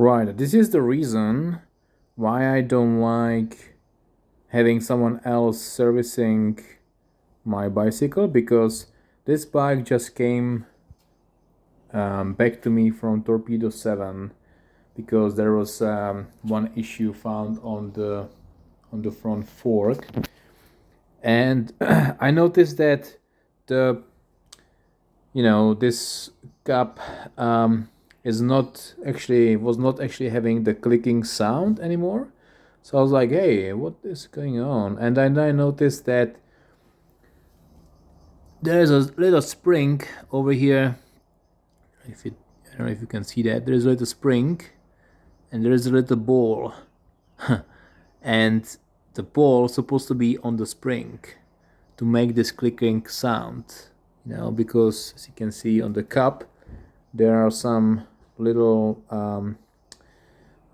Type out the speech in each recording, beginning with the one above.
Right, this is the reason why I don't like having someone else servicing my bicycle, because this bike just came back to me from Torpedo 7 because there was one issue found on the front fork, and I noticed that the this cup was not actually having the clicking sound anymore. So I was like, hey, what is going on? And then I noticed that there is a little spring over here. I don't know if you can see that. There is a little spring, and there is a little ball, and the ball is supposed to be on the spring to make this clicking sound. Because as you can see on the cup, there are some little, I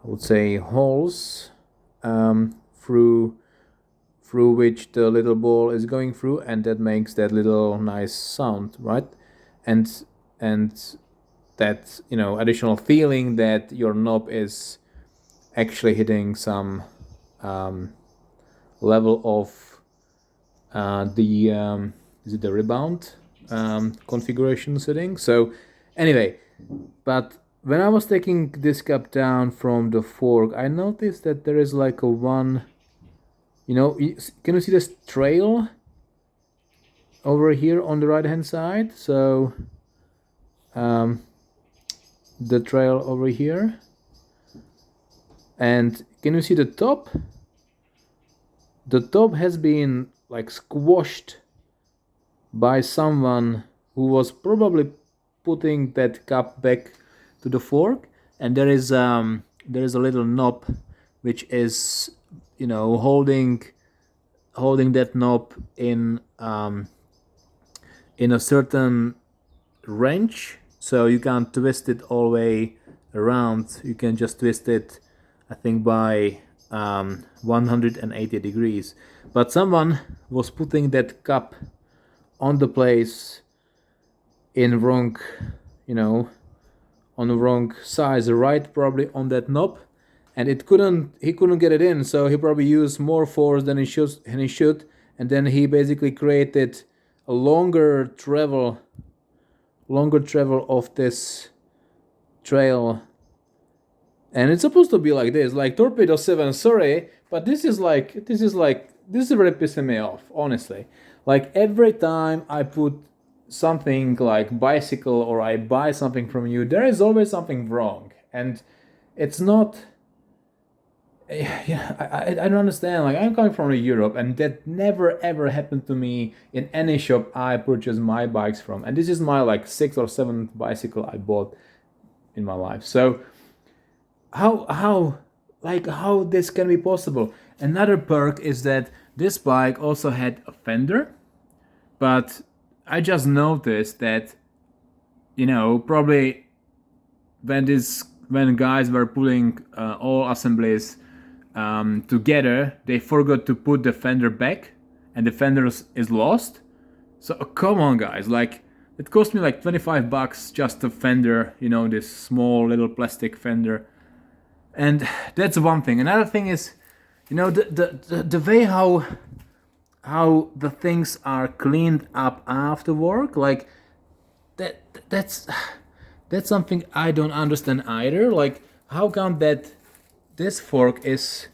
would say, holes through which the little ball is going through, and that makes that little nice sound, right? And that additional feeling that your knob is actually hitting some level of the is it the rebound configuration setting. So anyway, but when I was taking this cup down from the fork, I noticed that there is like a one, can you see this trail over here on the right hand side? So the trail over here, and can you see the top? The top has been like squashed by someone who was probably putting that cup back to the fork, and there is a little knob which is holding that knob in a certain wrench, so you can't twist it all the way around. You can just twist it, I think, by 180 degrees. But someone was putting that cup on the place in wrong, on the wrong size, right? Probably on that knob, and he couldn't get it in. So he probably used more force than he should, and then he basically created a longer travel of this trail. And it's supposed to be like this, like Torpedo 7. Sorry, but this is really pissing me off, honestly. Like every time I put something like bicycle or I buy something from you, there is always something wrong, and it's not. Yeah, I don't understand. Like, I'm coming from Europe, and that never ever happened to me in any shop I purchase my bikes from. And this is my like sixth or seventh bicycle I bought in my life. So how this can be possible? Another perk is that this bike also had a fender, but I just noticed that probably when guys were putting all assemblies together, they forgot to put the fender back, and the fender is lost. So come on, guys, like it cost me like $25 just a fender, this small little plastic fender. And that's one thing. Another thing is, the way how the things are cleaned up after work, like that's something I don't understand either. Like, how come that this fork is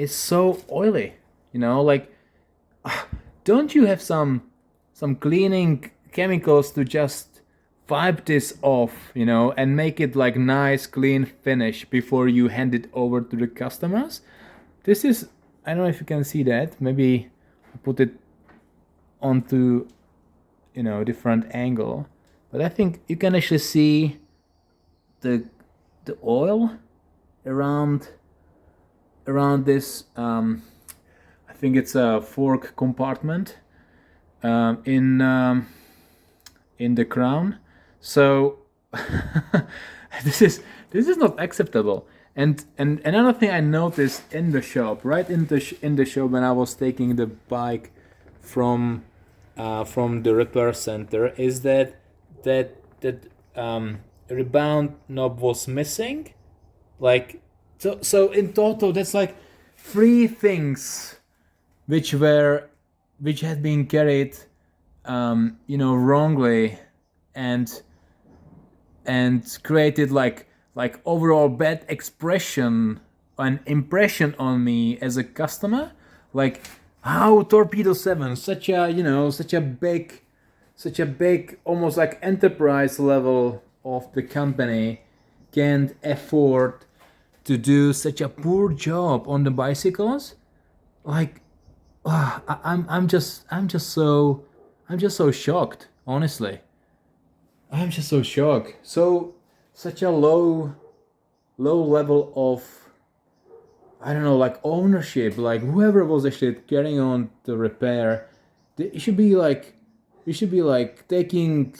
so oily? Like, don't you have some cleaning chemicals to just wipe this off, and make it like nice clean finish before you hand it over to the customers? This is, I don't know if you can see that. Maybe I'll put it onto different angle, but I think you can actually see the oil around this. I think it's a fork compartment in the crown. So this is not acceptable. And another thing I noticed in the shop, right in the shop, when I was taking the bike from the repair center, is that rebound knob was missing, Like, so in total, that's like three things which had been carried, wrongly, and created like overall bad expression an impression on me as a customer. Like, how Torpedo 7, such a big almost like enterprise level of the company, can't afford to do such a poor job on the bicycles. Like, I'm just so shocked, honestly. I'm just so shocked. So such a low level of, I don't know, like ownership. Like, whoever was actually carrying on the repair, it should be like, we should be like taking,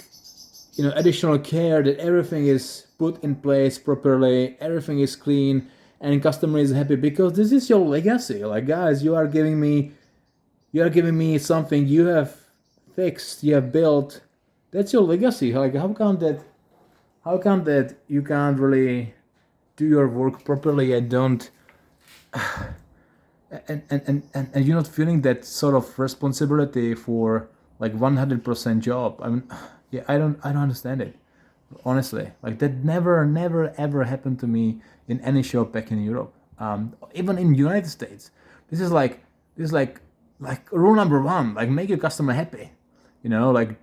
additional care that everything is put in place properly, everything is clean, and customer is happy, because this is your legacy. Like, guys, you are giving me something you have fixed, you have built. That's your legacy. Like, how come that you can't really do your work properly and don't and you're not feeling that sort of responsibility for like 100% job? I mean, yeah, I don't understand it, honestly. Like, that never ever happened to me in any shop back in Europe. Even in United States, this is like rule number one. Like, make your customer happy. Like,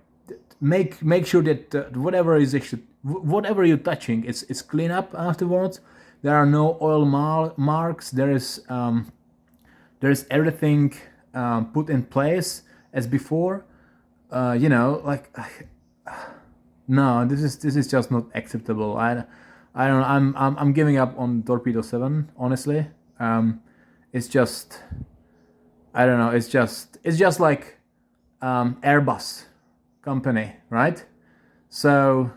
make sure that whatever you're touching, it's clean up afterwards. There are no oil marks. There is everything put in place as before. Like, no, this is just not acceptable. I don't. I'm giving up on Torpedo 7. Honestly, it's just, I don't know. It's just like Airbus company, right? So,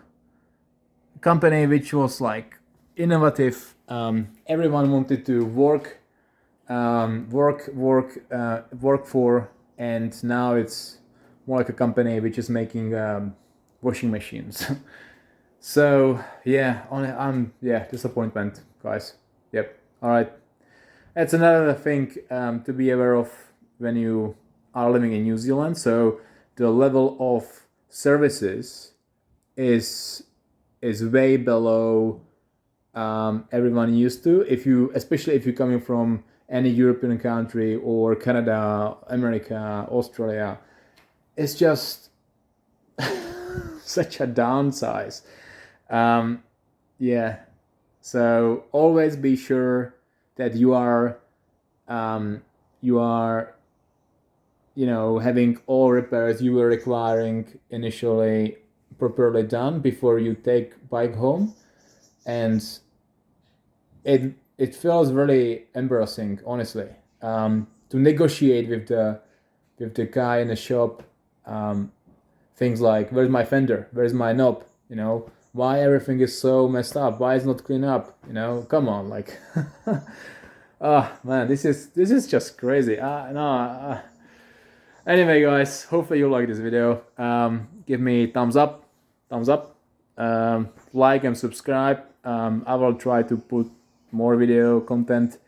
company which was like innovative. Everyone wanted to work for, and now it's more like a company which is making washing machines. So yeah, disappointment, guys. Yep. All right. That's another thing to be aware of when you are living in New Zealand. So the level of services is way below everyone used to. Especially if you're coming from any European country or Canada, America, Australia, it's just such a downsize. Yeah. So always be sure that you are having all repairs you were requiring initially properly done before you take bike home. And it feels really embarrassing, honestly, to negotiate with the guy in the shop, things like, where's my fender, where's my knob, why everything is so messed up, why it's not clean up, come on, like. Oh man, this is just crazy. Anyway, guys, hopefully you like this video. Give me thumbs up, like and subscribe. I will try to put more video content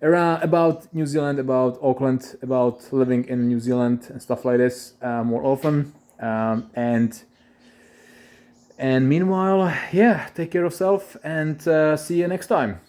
around about New Zealand, about Auckland, about living in New Zealand and stuff like this more often. And meanwhile, yeah, take care of yourself, and see you next time.